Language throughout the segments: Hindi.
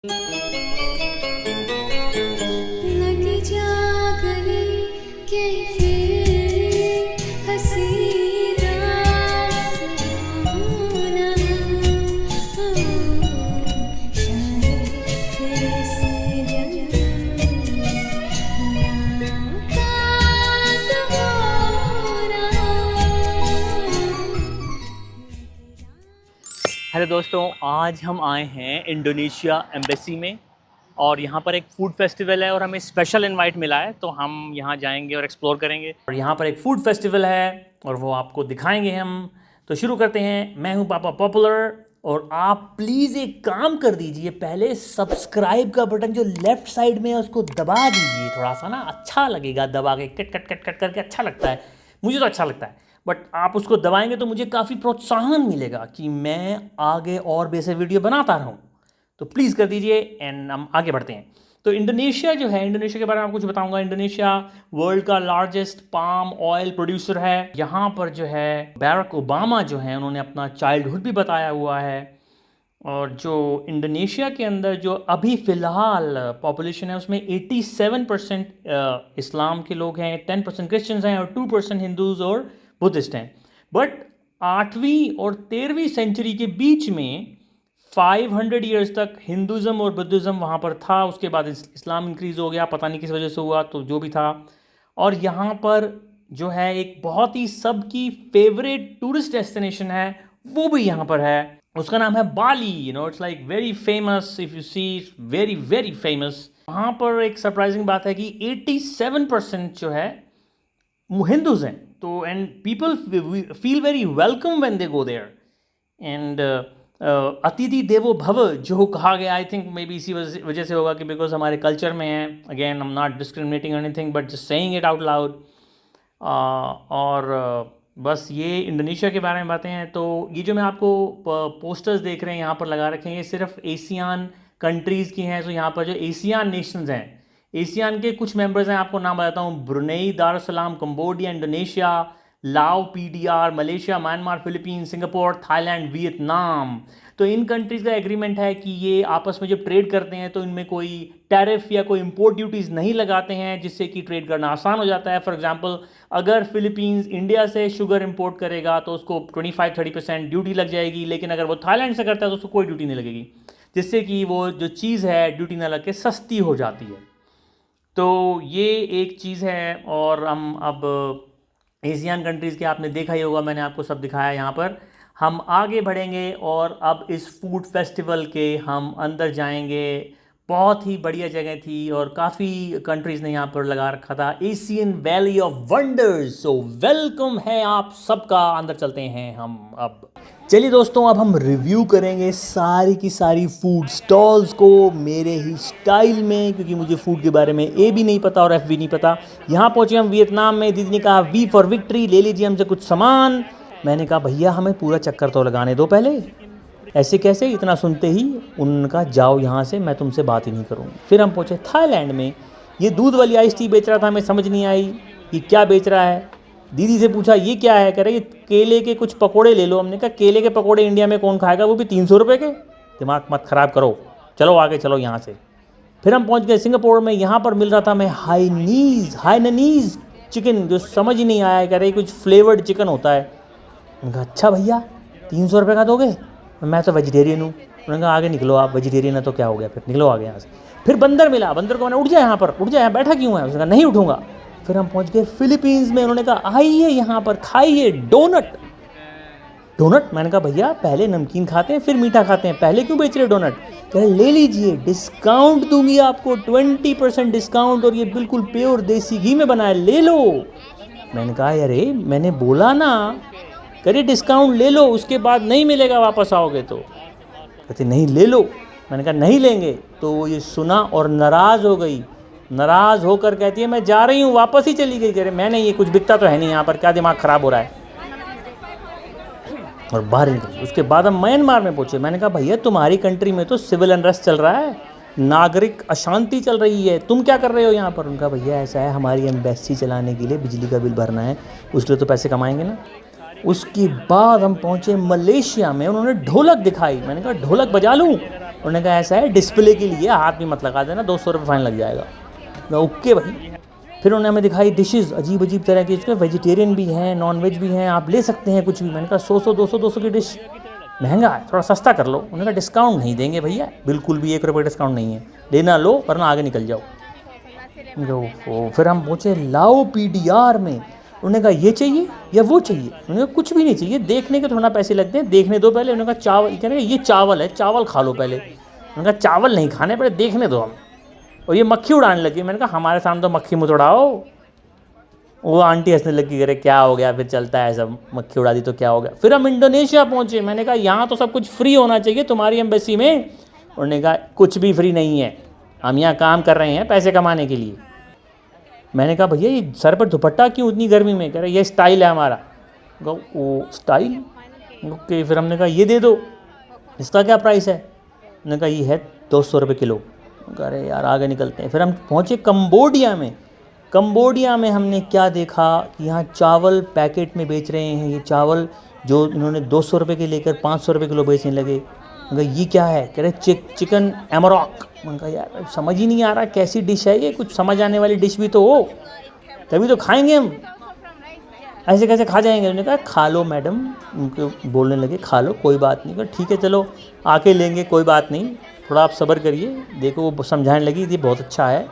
लग जा गले के फिर हंसी रात होना, शायद फिर से जब मुलाकात होना। हेलो दोस्तों, आज हम आए हैं इंडोनेशिया एम्बेसी में और यहाँ पर एक फूड फेस्टिवल है और हमें स्पेशल इनवाइट मिला है, तो हम यहाँ जाएंगे और एक्सप्लोर करेंगे। और यहाँ पर एक फूड फेस्टिवल है और वो आपको दिखाएंगे हम। तो शुरू करते हैं। मैं हूँ पापा पॉपुलर और आप प्लीज़ एक काम कर दीजिए, पहले सब्सक्राइब का बटन जो लेफ्ट साइड में है उसको दबा दीजिए। थोड़ा सा ना अच्छा लगेगा दबा के, कट कट कट कट करके अच्छा लगता है, मुझे तो अच्छा लगता है। बट आप उसको दबाएंगे तो मुझे काफ़ी प्रोत्साहन मिलेगा कि मैं आगे और भी ऐसे वीडियो बनाता रहूँ। तो प्लीज़ कर दीजिए एंड हम आगे बढ़ते हैं। तो इंडोनेशिया जो है, इंडोनेशिया के बारे में आपको कुछ बताऊंगा। इंडोनेशिया वर्ल्ड का लार्जेस्ट पाम ऑयल प्रोड्यूसर है। यहाँ पर जो है बैरक ओबामा जो है उन्होंने अपना चाइल्डहुड भी बताया हुआ है। और जो इंडोनेशिया के अंदर जो अभी फ़िलहाल पॉपुलेशन है उसमें 87% इस्लाम के लोग हैं, 10% क्रिश्चियंस हैं और 2% हिंदूज़ और बुद्धिस्ट हैं। बट 8वीं और 13वीं सेंचुरी के बीच में 500 ईयर्स तक हिंदुज़म और बुद्धिज़्म वहाँ पर था। उसके बाद इस्लाम इंक्रीज़ हो गया, पता नहीं किस वजह से हुआ, तो जो भी था। और यहाँ पर जो है एक बहुत ही सबकी फेवरेट टूरिस्ट डेस्टिनेशन है, वो भी यहाँ पर है। उसका नाम है Bali. It's like very famous, if you see, very very famous. वहाँ पर एक सरप्राइजिंग बात है कि 87% जो है हिंदूज हैं। तो and people feel very welcome when they go there. And अतिथि देवो भव जो कहा गया, आई थिंक मे बी इसी वजह से होगा कि बिकॉज हमारे कल्चर में है। Again I am not discriminating anything but just saying it out loud. बस ये इंडोनेशिया के बारे में बातें हैं। तो ये जो मैं आपको पोस्टर्स देख रहे हैं यहाँ पर लगा रखे हैं, ये सिर्फ एशियान कंट्रीज़ की हैं। तो यहाँ पर जो एशियान नेशंस हैं, एशियान के कुछ मेंबर्स हैं, आपको नाम बताता हूँ। ब्रुनेई, दारुसलाम, कंबोडिया, इंडोनेशिया, लाओ, PDR, Malaysia, Myanmar, Philippines, Singapore, Thailand, Vietnam. तो इन कंट्रीज़ का एग्रीमेंट है कि ये आपस में जब ट्रेड करते हैं तो इनमें कोई टैरिफ या कोई इंपोर्ट ड्यूटीज़ नहीं लगाते हैं, जिससे कि ट्रेड करना आसान हो जाता है। फॉर एग्जांपल, अगर फिलीपींस इंडिया से शुगर इंपोर्ट करेगा तो उसको 25-30% ड्यूटी लग जाएगी, लेकिन अगर वो थाईलैंड से करता है तो उसको कोई ड्यूटी नहीं लगेगी, जिससे कि वो जो चीज़ है ड्यूटी ना लग के सस्ती हो जाती है। तो ये एक चीज़ है। और हम अब एशियन कंट्रीज़ के आपने देखा ही होगा, मैंने आपको सब दिखाया। यहाँ पर हम आगे बढ़ेंगे और अब इस फूड फेस्टिवल के हम अंदर जाएंगे। बहुत ही बढ़िया जगह थी और काफ़ी कंट्रीज़ ने यहाँ पर लगा रखा था Asian valley of wonders. So welcome है आप सबका, अंदर चलते हैं हम अब। चलिए दोस्तों, अब हम रिव्यू करेंगे सारी की सारी फूड स्टॉल्स को मेरे ही स्टाइल में, क्योंकि मुझे फूड के बारे में ए भी नहीं पता और एफ भी नहीं पता। यहाँ पहुँचे हम वियतनाम में। दीदी ने कहा वी फॉर विक्ट्री, ले लीजिए हमसे कुछ सामान। मैंने कहा भैया हमें पूरा चक्कर तो लगाने दो पहले। ऐसे कैसे? इतना सुनते ही उनका जाओ यहाँ से, मैं तुमसे बात ही नहीं करूँगी। फिर हम पहुँचे थाईलैंड में। ये दूध वाली आइस टी बेच रहा था, हमें समझ नहीं आई ये क्या बेच रहा है। दीदी से पूछा ये क्या है, कह रहे केले के कुछ पकोड़े ले लो। हमने कहा केले के पकोड़े इंडिया में कौन खाएगा, वो भी 300 रुपये के। दिमाग मत ख़राब करो, चलो आगे चलो यहाँ से। फिर हम पहुँच गए सिंगापुर में। यहाँ पर मिल रहा था हमें हाइननीज़ चिकन, जो समझ ही नहीं आया। कह रहे कुछ फ्लेवर्ड चिकन होता है। मैंने कहा अच्छा भैया 300 रुपये का दोगे? मैं तो वेजिटेरियन हूँ। उन्होंने कहा आगे निकलो, आप वेजिटेरियन है तो क्या हो गया, फिर निकलो आगे यहाँ से। फिर बंदर मिला। बंदर को मैंने उठ जाए यहाँ पर, उठ जाए, बैठा क्यों है? उसने कहा नहीं उठूँगा। फिर हम पहुँच गए फिलीपींस में। उन्होंने कहा आइए यहाँ पर खाइए डोनट। मैंने कहा भैया पहले नमकीन खाते हैं फिर मीठा खाते हैं, पहले क्यों बेच रहे डोनट? कह रहे ले लीजिए, डिस्काउंट दूंगी आपको, 20% डिस्काउंट, और ये बिल्कुल प्योर देसी घी में बना है, ले लो। मैंने कहा अरे मैंने बोला ना, करिए डिस्काउंट ले लो, उसके बाद नहीं मिलेगा वापस आओगे तो। कहते नहीं ले लो। मैंने कहा नहीं लेंगे। तो ये सुना और नाराज़ हो गई। नाराज़ होकर कहती है मैं जा रही हूँ, वापस ही चली गई। कह रहे मैंने ये कुछ बिकता तो है नहीं यहाँ पर, क्या दिमाग ख़राब हो रहा है, और बाहर निकली। उसके बाद हम म्यांमार में पहुँचे। मैंने कहा भैया तुम्हारी कंट्री में तो सिविल अनरेस्ट चल रहा है, नागरिक अशांति चल रही है, तुम क्या कर रहे हो यहाँ पर? उनका भैया ऐसा है हमारी एम्बेसी चलाने के लिए बिजली का बिल भरना है, उसके लिए तो पैसे कमाएंगे ना। उसके बाद हम पहुँचे मलेशिया में। उन्होंने ढोलक दिखाई। मैंने कहा ढोलक बजा लूँ? उन्होंने कहा ऐसा है डिस्प्ले के लिए, हाथ भी मत लगा देना, 200 रुपये फाइन लग जाएगा। मैं ओके भाई। फिर उन्होंने हमें दिखाई डिशेस अजीब अजीब तरह की, इसमें वेजिटेरियन भी हैं, नॉन वेज भी हैं, आप ले सकते हैं कुछ भी। मैंने कहा 100 200 की डिश महंगा है, थोड़ा सस्ता कर लो। उन्होंने कहा डिस्काउंट नहीं देंगे भैया, बिल्कुल भी 1 रुपये डिस्काउंट नहीं है, लेना लो वरना आगे निकल जाओ। फिर हम पहुँचे लाओ PDR में। उन्होंने कहा ये चाहिए या वो चाहिए? उन्होंने कहा कुछ भी नहीं चाहिए, देखने के थोड़ा पैसे लगते हैं, देखने दो पहले। उन्होंने कहा चावल, कहने ये चावल है, चावल खा लो पहले। उन्होंने कहा चावल नहीं खाने, पहले देखने दो हम। और ये मक्खी उड़ाने लगी। मैंने कहा हमारे सामने तो मक्खी मत उड़ाओ। वो आंटी हंसने लगी, करे क्या हो गया, फिर चलता है सब, मक्खी उड़ा दी तो क्या हो गया। फिर हम इंडोनेशिया पहुँचे। मैंने कहा यहाँ तो सब कुछ फ्री होना चाहिए तुम्हारी एम्बेसी में। उन्होंने कहा कुछ भी फ्री नहीं है, हम यहाँ काम कर रहे हैं पैसे कमाने के लिए। मैंने कहा भैया ये सर पर दुपट्टा क्यों इतनी गर्मी में? कह रहे ये स्टाइल है हमारा। वो स्टाइल ओके। फिर हमने कहा ये दे दो, इसका क्या प्राइस है? उन्होंने कहा ये है 200 रुपये किलो। कह रहे यार आगे निकलते हैं। फिर हम पहुँचे कंबोडिया में। कंबोडिया में हमने क्या देखा कि यहाँ चावल पैकेट में बेच रहे हैं। ये चावल जो इन्होंने 200 रुपये के लेकर 500 रुपये किलो बेचने लगे। उनका ये क्या है? कह रहे चिकन एमरॉक। उनका यार समझ ही नहीं आ रहा कैसी डिश है ये, कुछ समझ आने वाली डिश भी तो हो, तभी तो खाएंगे हम, ऐसे कैसे खा जाएंगे? उन्होंने कहा खा लो मैडम। उनको बोलने लगे खा लो कोई बात नहीं। कहा ठीक है चलो आके लेंगे, कोई बात नहीं, थोड़ा आप सब्र करिए। देखो वो समझाने लगी ये बहुत अच्छा है,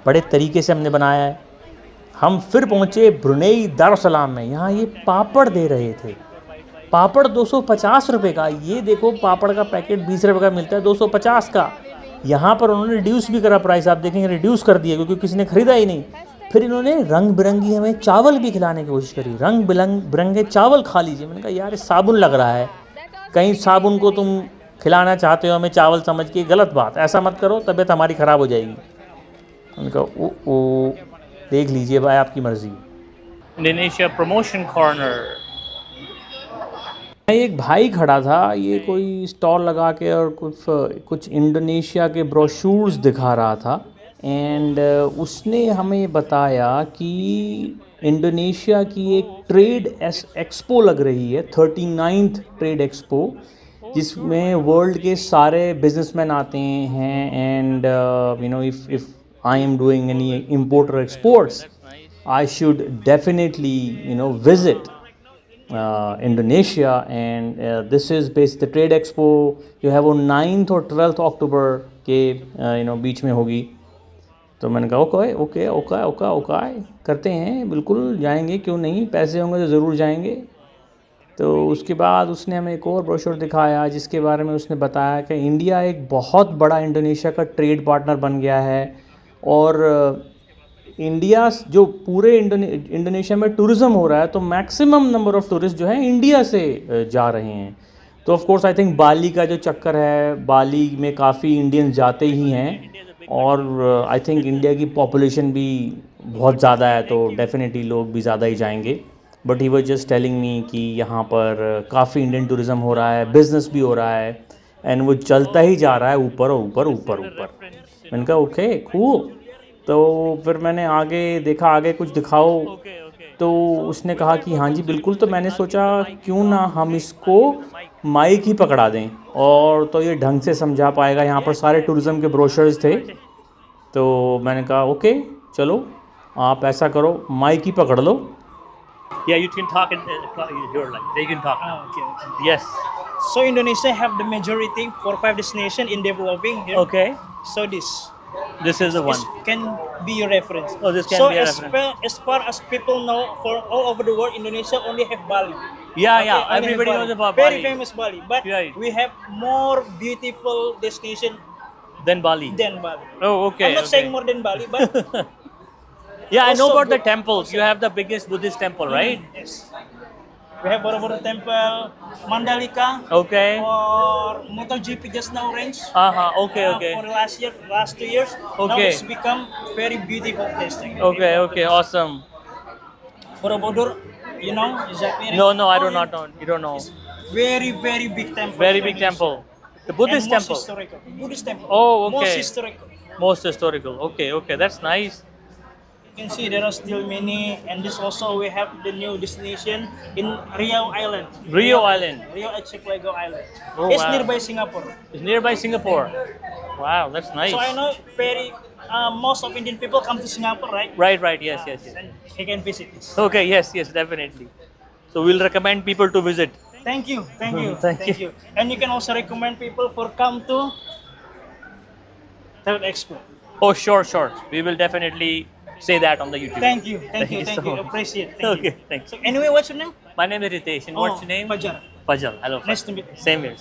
बड़े तरीके से हमने बनाया है। हम फिर पहुँचे ब्रुनेई दारुसलाम में। यहाँ ये पापड़ दे रहे थे, पापड़ 250 रुपये का। ये देखो पापड़ का पैकेट 20 रुपये का मिलता है, 250 का। यहाँ पर उन्होंने रिड्यूस भी करा प्राइस, आप देखेंगे रिड्यूस कर दिया क्योंकि किसी ने ख़रीदा ही नहीं। फिर इन्होंने रंग बिरंगी हमें चावल भी खिलाने की कोशिश करी, रंग बिरंगे चावल खा लीजिए। मैंने कहा यार साबुन लग रहा है, कहीं साबुन को तुम खिलाना चाहते हो हमें चावल समझ के, गलत बात, ऐसा मत करो, तबीयत हमारी ख़राब हो जाएगी। उनका ओ देख लीजिए भाई आपकी मर्ज़ी। Indonesia promotion corner. एक भाई खड़ा था, ये कोई स्टॉल लगा के और कुछ इंडोनेशिया के ब्रोशूर्स दिखा रहा था। एंड उसने हमें बताया कि इंडोनेशिया की एक ट्रेड एक्सपो लग रही है, 39th ट्रेड एक्सपो, जिसमें वर्ल्ड के सारे बिजनेसमैन आते हैं। And you know if I am doing any import और exports, I should definitely visit Indonesia। and this is based, the trade expo जो है वो 9th और 12th अक्टूबर के बीच में होगी। तो मैंने कहा ओके करते हैं, बिल्कुल जाएंगे, क्यों नहीं, पैसे होंगे तो ज़रूर जाएंगे। तो उसके बाद उसने हमें एक और ब्रोशर दिखाया जिसके बारे में उसने बताया कि इंडिया एक बहुत बड़ा इंडोनेशिया का ट्रेड पार्टनर बन गया है। और इंडिया जो पूरे इंडोनेशिया में टूरिज़्म हो रहा है, तो मैक्सिमम नंबर ऑफ़ टूरिस्ट जो हैं इंडिया से जा रहे हैं। तो ऑफ कोर्स आई थिंक बाली का जो चक्कर है, बाली में काफ़ी इंडियंस जाते ही हैं। और आई थिंक इंडिया की पॉपुलेशन भी बहुत ज़्यादा है, तो डेफिनेटली लोग भी ज़्यादा ही जाएंगे। But he was just telling me कि यहाँ पर काफ़ी इंडियन टूरिज़्म हो रहा है, बिज़नेस भी हो रहा है, एंड वो चलता ही जा रहा है ऊपर ऊपर ऊपर ऊपर। मैंने कहा ओके कूल। तो फिर मैंने आगे देखा, आगे कुछ दिखाओ। तो उसने कहा कि हाँ जी बिल्कुल। तो मैंने सोचा क्यों ना हम इसको माइक ही पकड़ा दें, और तो ये ढंग से समझा पाएगा। यहाँ पर सारे टूरिज़्म के ब्रोशर्स थे। तो मैंने कहा ओके चलो आप ऐसा करो, माइक ही पकड़ लो। Yeah, you can talk in your language. They can talk. Okay. Yes. So Indonesia have the majority 4-5 destination in developing here. Okay. So This is the one. can be your reference. Oh, this can so be a as reference. as far as people know, for all over the world, Indonesia only have Bali. Yeah, Okay, only everybody have knows Bali. about Very Bali. famous Bali, but Right. we have more beautiful destination Then Bali. than Bali. Oh, okay. I'm not saying more than Bali, but Yeah, I know also about the good. temples. You have the biggest Buddhist temple, right? Yes. We have Borobudur Temple, Mandalika, Okay. or MotoGP just now range. Okay. For the last 2 years, now Okay. it's become very beautiful place. Okay. Awesome. Borobudur, you know, is that very? No, I do not know. You don't know. It's very, very big temple. Very in big Indonesia. temple. The Buddhist And most temple. historical. Buddhist temple. Oh, okay. Most historical. Most historical. Okay. That's nice. You can see there are still many, and this also we have the new destination in Riau Island. Rio Island. Rio Archipelago Island. Oh, It's wow. nearby Singapore. It's nearby Singapore. Wow, that's nice. So I know most of Indian people come to Singapore, right? Right. Yes. And they can visit this. Okay, yes, definitely. So we'll recommend people to visit. Thank you. Thank you. And you can also recommend people for come to Third Expo. Oh, sure. We will definitely say that on the YouTube. Thank you. Thank you so much. Appreciate. Thank Okay, you. thanks. So anyway, what's your name? My name is Ritesh. And what's your name? Fajar. Fajal. Hello. Nice Fajal. to meet you. Same here.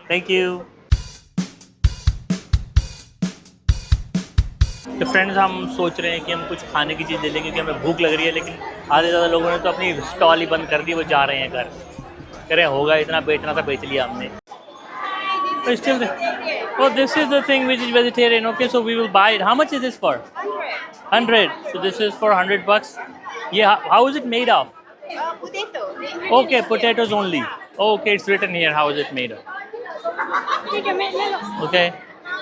Thank you. तो फ्रेंड्स हम सोच रहे हैं कि हम कुछ खाने की चीज़ ले लें क्योंकि हमें भूख लग रही है, लेकिन आधे ज़्यादा लोगों ने तो अपनी स्टॉल ही बंद कर दी, वो जा रहे हैं घर। कह रहे हैं होगा इतना बेचना था, बेच लिया हमने। But still, oh, this is the thing which is vegetarian. Okay, so we will buy it. How much is this for? 100. So this is for $100. Yeah. How is it made of? Potato. Okay, potatoes only. Okay, it's written here. How is it made of? Okay,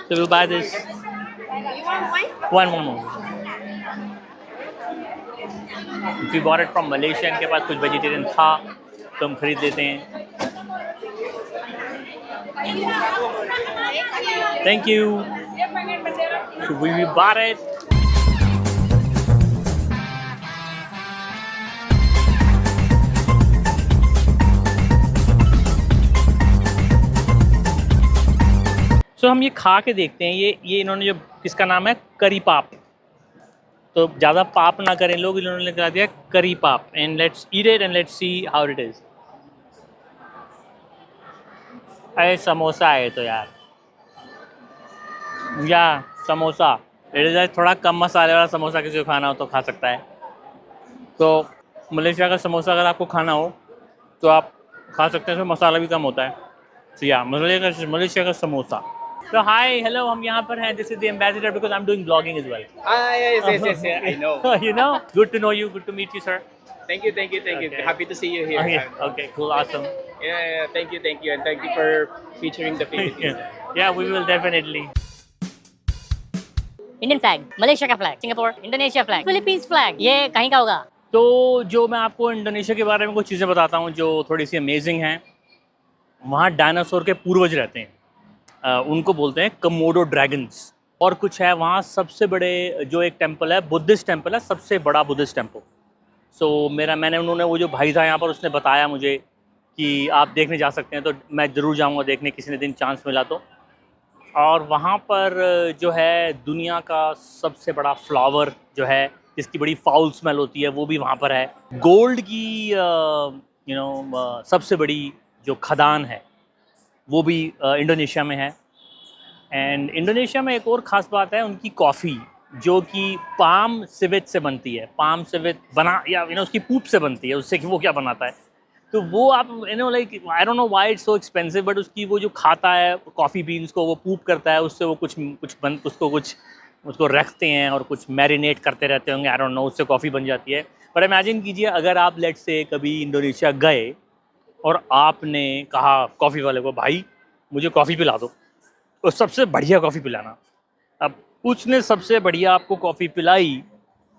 so we'll buy this. You want one? One more. If we bought it from Malaysia, इनके पास कुछ vegetarian था, तो हम खरीद लेते हैं। Thank you. So we bought it. So हम ये खा के देखते हैं, ये इन्होंने जो किसका नाम है करी पाप, तो ज़्यादा पाप ना करें लोग, इन्होंने लिखा दिया करी पाप। And let's eat it and let's see how it is. अरे समोसा है तो यार, या समोसा इट इज़ थोड़ा कम मसाले वाला समोसा, किसी को खाना हो तो खा सकता है। तो मलेशिया का समोसा अगर आपको खाना हो तो आप खा सकते हैं, इसमें मसाला भी कम होता है। तो या मलेशिया का समोसा। So hi, hello, हम यहाँ पर हैं। This is the ambassador because I'm doing vlogging as well. Yes, I know. You know, good to know you, good to meet you, sir. Thank you. Okay. Happy to see you here. Okay, cool, awesome. Yeah, thank you, and thank you for featuring the Philippines. Yeah, we will definitely. Indian flag, Malaysia का flag, Singapore, Indonesia flag, Philippines flag, ये कहीं का होगा? तो जो मैं आपको इंडोनेशिया के बारे में कुछ चीज़ें बताता हूँ जो थोड़ी सी अमेजिंग हैं। वहाँ डायनासोर के पूर्वज रहते हैं, उनको बोलते हैं कमोडो ड्रैगन्स। और कुछ है वहाँ सबसे बड़े जो एक टेम्पल है, बुद्धिस्ट टेम्पल है, सबसे बड़ा बुद्धिस्ट टेम्पल। मैंने उन्होंने वो जो भाई था यहाँ पर, उसने बताया मुझे कि आप देखने जा सकते हैं, तो मैं ज़रूर जाऊँगा देखने, किसी ने दिन चांस मिला तो। और वहाँ पर जो है दुनिया का सबसे बड़ा फ्लावर जो है, जिसकी बड़ी फाउल स्मेल होती है, वो भी वहाँ पर है। गोल्ड की सबसे बड़ी जो खदान है वो भी इंडोनेशिया में है। एंड इंडोनेशिया में एक और ख़ास बात है, उनकी कॉफ़ी जो कि पाम सिवेट से बनती है। पाम सिवेट उसकी पूप से बनती है, उससे कि वो क्या बनाता है, तो वो आप like I don't know why it's so expensive, but उसकी वो जो खाता है कॉफ़ी बीन्स को, वो पूप करता है, उससे वो उसको रखते हैं और कुछ मैरिनेट करते रहते होंगे, आई डोंट नो, उससे कॉफ़ी बन जाती है। पर इमेजिन कीजिए अगर आप लेट्स से कभी इंडोनेशिया गए और आपने कहा कॉफ़ी वाले को, भाई मुझे कॉफ़ी पिला दो, तो सबसे बढ़िया कॉफ़ी पिलाना। अब उसने सबसे बढ़िया आपको कॉफ़ी पिलाई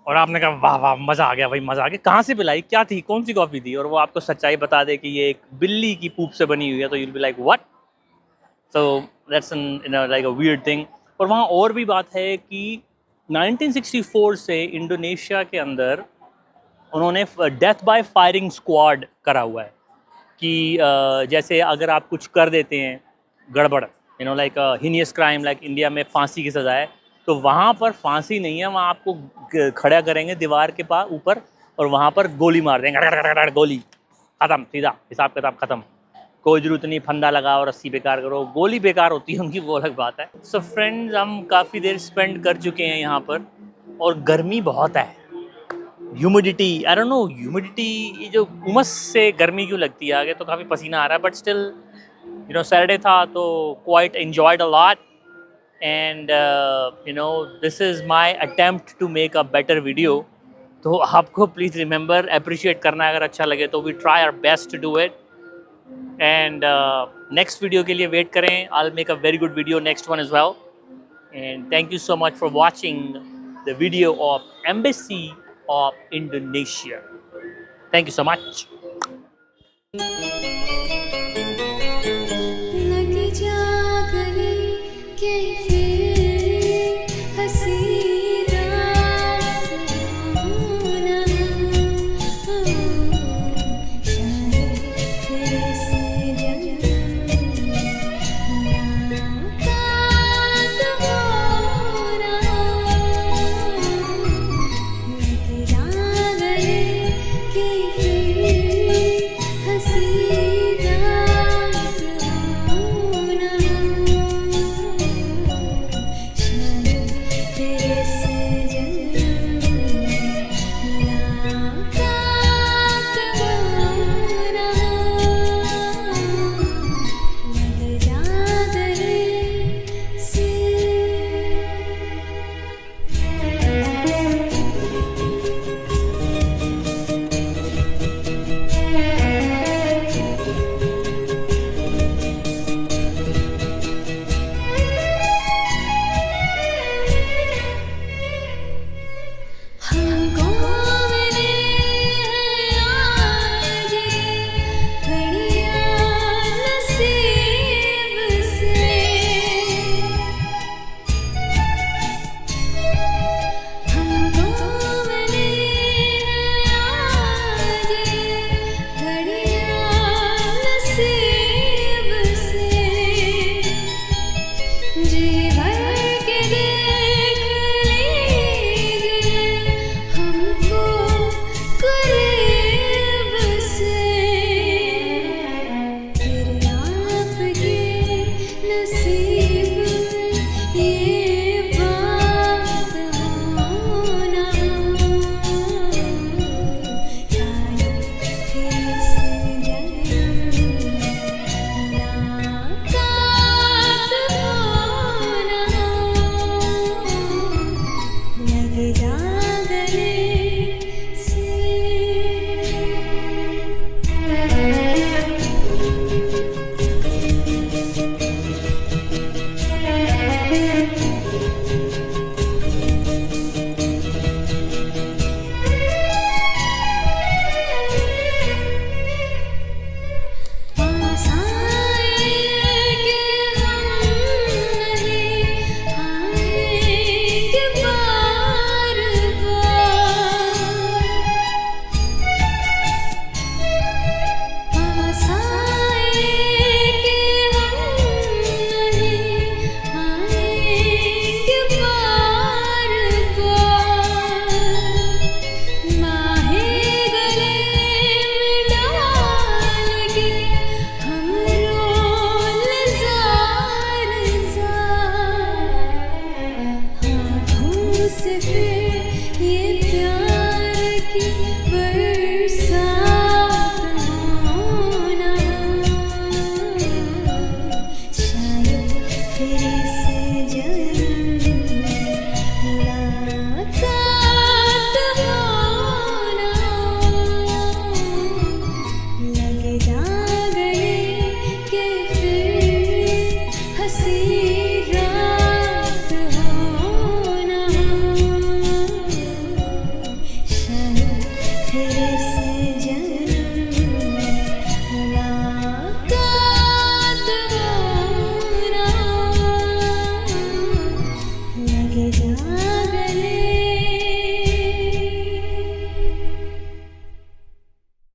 और आपने कहा वाह वाह मज़ा आ गया भाई, मज़ा आ गया। कहाँ से पिलाई, क्या थी, कौन सी कॉफ़ी थी, और वो आपको सच्चाई बता दे कि ये एक बिल्ली की पूप से बनी हुई है, तो you will be like what. So that's like a weird thing. और वहाँ और भी बात है कि 1964 से इंडोनेशिया के अंदर उन्होंने डेथ बाय फायरिंग स्क्वाड करा हुआ है कि जैसे अगर आप कुछ कर देते हैं गड़बड़, like heinous crime, like India में फांसी की सज़ा है, तो वहाँ पर फांसी नहीं है, वहाँ आपको खड़ा करेंगे दीवार के पास ऊपर और वहाँ पर गोली मार देंगे, गोली ख़त्म, सीधा हिसाब किताब ख़त्म। कोई ज़रूरत नहीं फंदा लगाओ, रस्सी बेकार करो, गोली बेकार होती है उनकी, वो अलग बात है। सो फ्रेंड्स, हम काफ़ी देर स्पेंड कर चुके हैं यहाँ पर और गर्मी बहुत है, humidity, I don't know humidity, ये जो उमस से गर्मी क्यों लगती है, आगे तो काफ़ी पसीना आ रहा है, बट स्टिल सैटरडे था तो quite enjoyed a lot. And this is my attempt to make a better video. तो आपको प्लीज़ रिमेंबर अप्रिशिएट करना, अगर अच्छा लगे तो we try our best to do it. And next video के लिए वेट करें, I will make a very good video next one as well. And thank you so much for watching. the video of Embassy of Indonesia. Thank you so much. लग जा गले के फिर हंसी रात होना शायद फिर से मुलाकात होना लग जा गले के फिर हंसी रात होना शायद फिर से मुलाकात होना लग जा गले से हमको मिले आज घड़ियां नसीब से हमको मिले आज घड़ियां नसीब से जी भर के देख लीजिए हमको करीब से फिर आपके नसीब में ये बात होना शायद फिर से मुलाकात होना लग जा गले से पास आएंगे हम नहीं आएंगे बार पास आएंगे हम नहीं आएंगे बार माहे गले में डाल के हम रोल जार हाथों से फिर ये प्यार की बरसात होना शायद फिर से मुलाकात होना लग जा गले के फिर हंसी